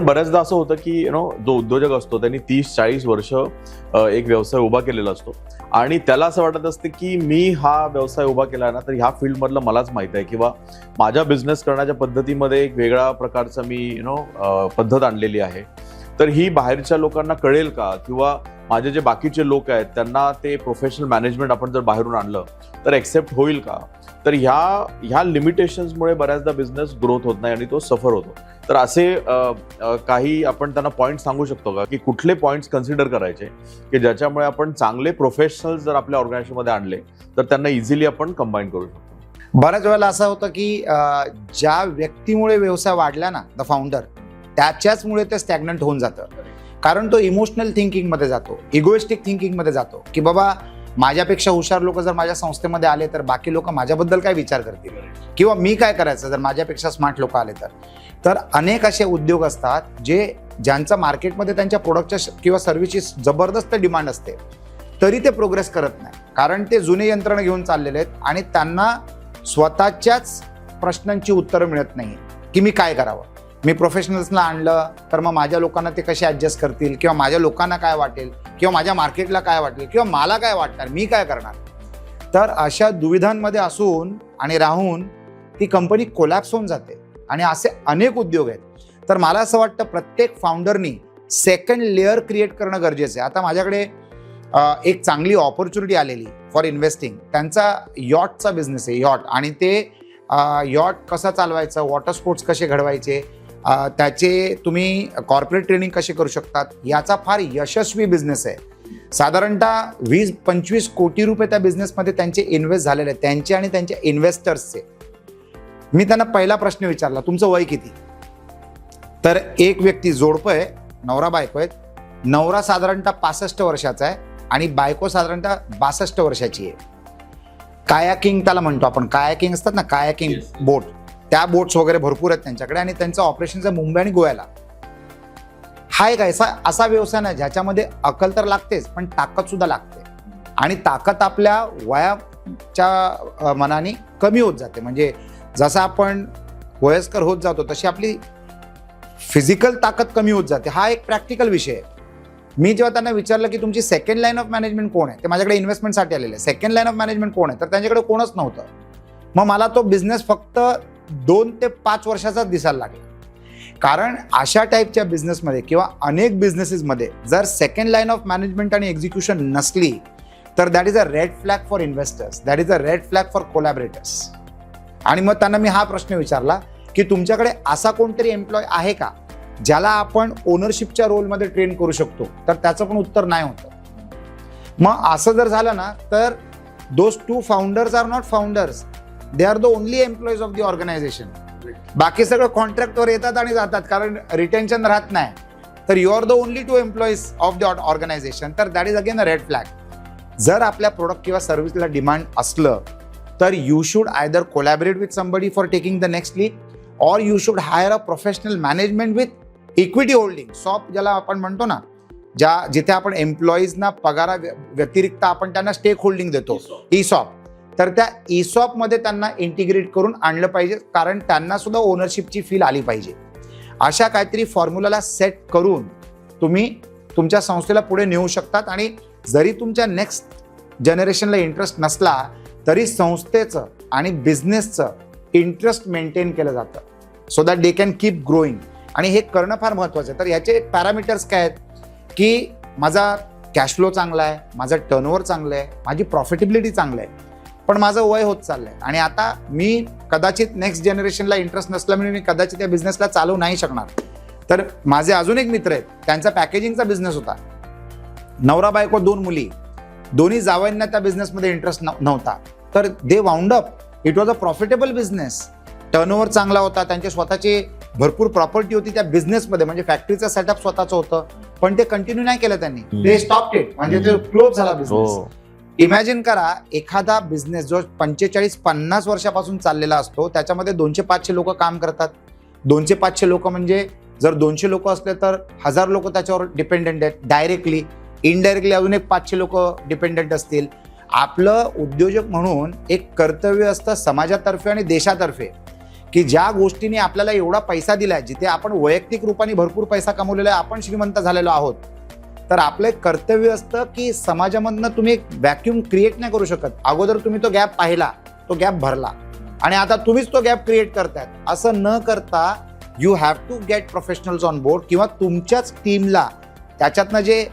पण बऱ्याचदा असं होतं की जो उद्योजक असतो त्यांनी 30-40 वर्ष एक व्यवसाय उभा केलेला असतो आणि त्याला असं वाटत असते की मी हा व्यवसाय उभा केला ना तर ह्या फील्डमधलं मलाच माहित आहे किंवा माझ्या बिझनेस करण्याच्या पद्धतीमध्ये एक वेगळ्या प्रकारचं मी पद्धत आणलेली आहे, तर ही बाहेरच्या लोकांना कळेल का किंवा माझे जे बाकीचे लोक आहेत त्यांना ते प्रोफेशनल मॅनेजमेंट आपण जर बाहेरून आणलं तर एक्सेप्ट होईल का. तर ह्या लिमिटेशन्समुळे बऱ्याचदा बिझनेस ग्रोथ होत नाही आणि तो सफर होतो. तर असे काही आपण त्यांना पॉईंट सांगू शकतो का की कुठले पॉईंट्स कन्सिडर करायचे की ज्याच्यामुळे आपण चांगले प्रोफेशनल्स जर आपल्या ऑर्गनायझेशनमध्ये आणले तर त्यांना इझिली आपण कंबाईन करू शकतो. बऱ्याच वेळेला असं होतं की ज्या व्यक्तीमुळे व्यवसाय वाढला ना, द फाउंडर, त्याच्याचमुळे ते स्टॅग्नंट होऊन जातं. कारण तो इमोशनल थिंकिंगमध्ये जातो, इगोइस्टिक थिंकिंगमध्ये जातो की बाबा माझ्यापेक्षा हुशार लोक जर माझ्या संस्थेमध्ये आले तर बाकी लोक माझ्याबद्दल काय विचार करतील किंवा मी काय करायचं जर माझ्यापेक्षा स्मार्ट लोक आले तर अनेक असे उद्योग असतात ज्यांचं मार्केटमध्ये त्यांच्या प्रोडक्टच्या किंवा सर्व्हिसची जबरदस्त डिमांड असते तरी ते प्रोग्रेस करत नाही. कारण ते जुने यंत्रणा घेऊन चाललेले आहेत आणि त्यांना स्वतःच्याच प्रश्नांची उत्तरं मिळत नाही की मी काय करावं. मी प्रोफेशनल्सला आणलं तर मग माझ्या लोकांना ते कसे ॲडजस्ट करतील किंवा माझ्या लोकांना काय वाटेल किंवा माझ्या मार्केटला काय वाटेल किंवा मला काय वाटणार, मी काय करणार. तर अशा दुविधांमध्ये असून आणि राहून ती कंपनी कोलॅप्स होऊन जाते आणि असे अनेक उद्योग आहेत. तर मला असं वाटतं प्रत्येक फाउंडरनी सेकंड लेअर क्रिएट करणं गरजेचं आहे. आता माझ्याकडे एक चांगली ऑपॉर्च्युनिटी आलेली फॉर इन्व्हेस्टिंग. त्यांचा यॉटचा बिझनेस आहे, यॉट, आणि ते यॉट कसं चालवायचं, वॉटर स्पोर्ट्स कसे घडवायचे, त्याचे तुम्ही कॉर्पोरेट ट्रेनिंग कशी करू शकतात, याचा फार यशस्वी बिझनेस आहे. साधारणतः 20-25 कोटी रुपये त्या बिझनेसमध्ये त्यांचे इन्व्हेस्ट झालेले आहेत, त्यांचे आणि त्यांच्या इन्व्हेस्टर्सचे. मी त्यांना पहिला प्रश्न विचारला, तुमचं वय किती? तर एक व्यक्ती, जोडपं आहे, नवरा बायको आहेत. नवरा साधारणतः 65 वर्षाचा आहे आणि बायको साधारणतः 62 वर्षाची आहे. कायाकिंग त्याला म्हणतो आपण, कायाकिंग असतात ना, कायाकिंग बोट, त्या बोट्स वगैरे भरपूर आहेत त्यांच्याकडे आणि त्यांचं ऑपरेशन्स आहे मुंबई आणि गोव्याला. हा एक असा व्यवसाय ना ज्याच्यामध्ये अकल तर लागतेच पण ताकद सुद्धा लागते आणि ताकद आपल्या वयाच्या मनाने कमी होत जाते. म्हणजे जसं आपण वयस्कर होत जातो तशी आपली फिजिकल ताकद कमी होत जाते. हा एक प्रॅक्टिकल विषय आहे. मी जेव्हा त्यांना विचारलं की तुमची सेकंड लाईन ऑफ मॅनेजमेंट कोण आहे, ते माझ्याकडे इन्व्हेस्टमेंटसाठी आलेले, सेकंड लाईन ऑफ मॅनेजमेंट कोण आहे, तर त्यांच्याकडे कोणच नव्हतं. मग मला तो बिझनेस फक्त 2 ते 5 वर्षाचाच दिसायला लागला. कारण अशा टाईपच्या बिझनेसमध्ये किंवा अनेक बिझनेसेसमध्ये जर सेकंड लाईन ऑफ मॅनेजमेंट आणि एक्झिक्युशन नसली तर that is a red flag for investors, that is a red flag for collaborators. आणि मग त्यांना मी हा प्रश्न विचारला की तुमच्याकडे असा कोणतरी एम्प्लॉय आहे का ज्याला आपण ओनरशिपच्या रोलमध्ये ट्रेन करू शकतो, तर त्याचं पण उत्तर नाही होतं. मग असं जर झालं ना तर those 2 founders are not founders, they are the only employees of the organisation. बाकी सगळं कॉन्ट्रॅक्टवर येतात आणि जातात कारण रिटेन्शन राहत नाही. तर you are the only 2 employees of the organisation, तर that is again a red flag. जर आपल्या प्रोडक्ट किंवा सर्व्हिसला डिमांड असलं तर you should either collaborate with somebody for taking the next league or you should hire a professional management with equity holding. सॉप ज्याला आपण म्हणतो ना, जिथे आपण एम्प्लॉईजना पगारा व्यतिरिक्त आपण त्यांना स्टेक होल्डिंग देतो, ई-सॉप, तर त्या ई-सॉपमध्ये त्यांना इंटिग्रेट करून आणलं पाहिजे कारण त्यांना सुद्धा ओनरशिपची फील आली पाहिजे. अशा काहीतरी फॉर्म्युलाला सेट करून तुम्ही तुमच्या संस्थेला पुढे नेऊ शकतात आणि जरी तुमच्या नेक्स्ट जनरेशनला इंटरेस्ट नसला तरी संस्थेचं आणि बिझनेसचं इंटरेस्ट मेंटेन केलं जातं so that they can keep growing. आणि हे करणं फार महत्त्वाचं आहे. तर याचे पॅरामीटर्स काय आहेत की माझा कॅश फ्लो चांगला आहे, माझं टर्नओव्हर चांगलं आहे, माझी प्रॉफिटेबिलिटी चांगलं आहे, पण माझं वय होत चाललं आहे आणि आता मी कदाचित नेक्स्ट जनरेशनला इंटरेस्ट नसल्यामुळे मी कदाचित त्या बिझनेसला चालवू नाही शकणार. तर माझे अजून एक मित्र आहेत, त्यांचा पॅकेजिंगचा बिझनेस होता, नवरा बायको 2 मुली, दोन्ही जावयांना त्या बिझनेसमध्ये इंटरेस्ट नव्हता, तर they wound up. It was a profitable business, turnover चांगला होता, त्यांचे स्वतःचे भरपूर प्रॉपर्टी होती त्या बिझनेसमध्ये, म्हणजे फॅक्टरीचं सेटअप स्वतःचं होतं, पण ते कंटिन्यू नाही केलं त्यांनी, ते स्टॉप इट, म्हणजे ते क्लोज झाला बिझनेस. इमॅजिन करा एखादा बिझनेस जो 45-50 वर्षापासून चाललेला असतो त्याच्यामध्ये 200-500 लोक काम करतात. 200-500 लोक म्हणजे जर 200 लोक असले तर 1000 लोक त्याच्यावर डिपेंडेंट आहेत डायरेक्टली. इनडायरेक्टली अजून एक 500 लोक डिपेंडेंट असतील. आपलं उद्योजक म्हणून एक कर्तव्य असतं समाजातर्फे आणि देशातर्फे की ज्या गोष्टीने आपल्याला एवढा पैसा दिलाय, जिथे आपण वैयक्तिक रूपाने भरपूर पैसा कमवलेला आहे, आपण श्रीमंत झालेलो आहोत, तर आपलं एक कर्तव्य असतं की समाजामधनं तुम्ही एक व्हॅक्यूम क्रिएट नाही करू शकत. अगोदर तुम्ही तो गॅप पाहिला, तो गॅप भरला आणि आता तुम्हीच तो गॅप क्रिएट करतायत. असं न करता you have to get professionals on board, किंवा तुमच्याच टीमला त्याच्यातनं जे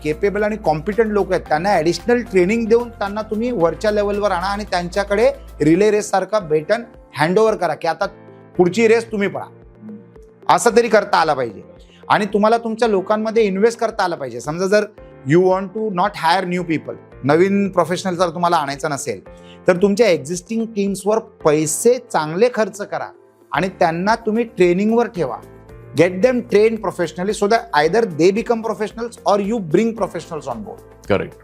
केपेबल आणि कॉम्पिटंट लोक आहेत त्यांना ॲडिशनल ट्रेनिंग देऊन त्यांना तुम्ही वरच्या लेवलवर आणा आणि त्यांच्याकडे रिले रेस सारखा बेटन हँडओव्हर करा की आता पुढची रेस तुम्ही पळा. असं तरी करता आला पाहिजे. आणि तुम्हाला तुमच्या लोकांमध्ये इन्व्हेस्ट करता आलं पाहिजे. समजा जर you want to not hire new people, नवीन प्रोफेशनल जर तुम्हाला आणायचं नसेल, तर तुमच्या एक्झिस्टिंग टीम्सवर पैसे चांगले खर्च करा आणि त्यांना तुम्ही ट्रेनिंगवर ठेवा. Get them train professionally so that either they become professionals or you bring professionals on board. Correct.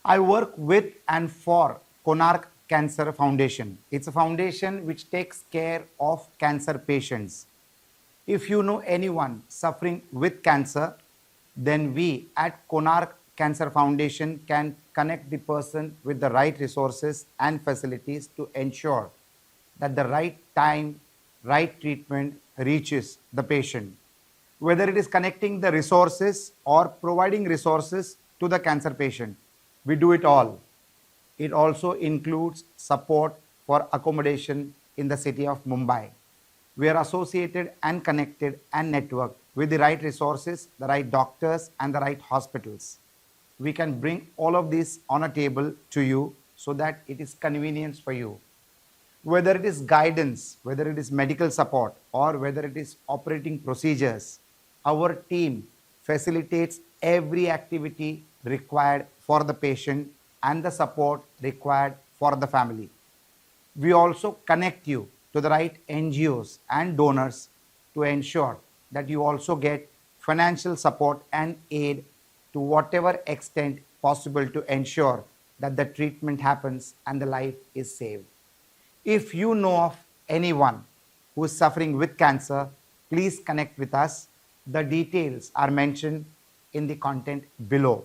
I work with and for Konark Cancer Foundation. It's a foundation which takes care of cancer patients. If you know anyone suffering with cancer, then we at Konark Cancer Foundation can connect the person with the right resources and facilities to ensure that the right time, right treatment reaches the patient. Whether it is connecting the resources or providing resources to the cancer patient, we do it all. It also includes support for accommodation in the city of Mumbai. We are associated and connected and networked with the right resources, the right doctors, and the right hospitals. We can bring all of this on a table to you so that it is convenience for you. Whether it is guidance, whether it is medical support, or whether it is operating procedures, our team facilitates every activity required for the patient and the support required for the family. We also connect you to the right NGOs and donors to ensure that you also get financial support and aid to whatever extent possible to ensure that the treatment happens and the life is saved. If you know of anyone who is suffering with cancer, please connect with us. The details are mentioned in the content below.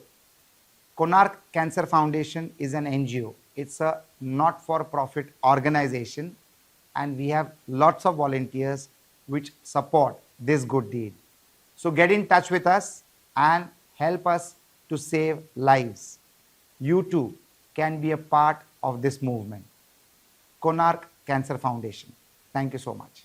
Konark Cancer Foundation is an NGO. It's a not-for-profit organization, and we have lots of volunteers which support this good deed. So get in touch with us and help us to save lives. You too can be a part of this movement. Konark Cancer Foundation. Thank you so much.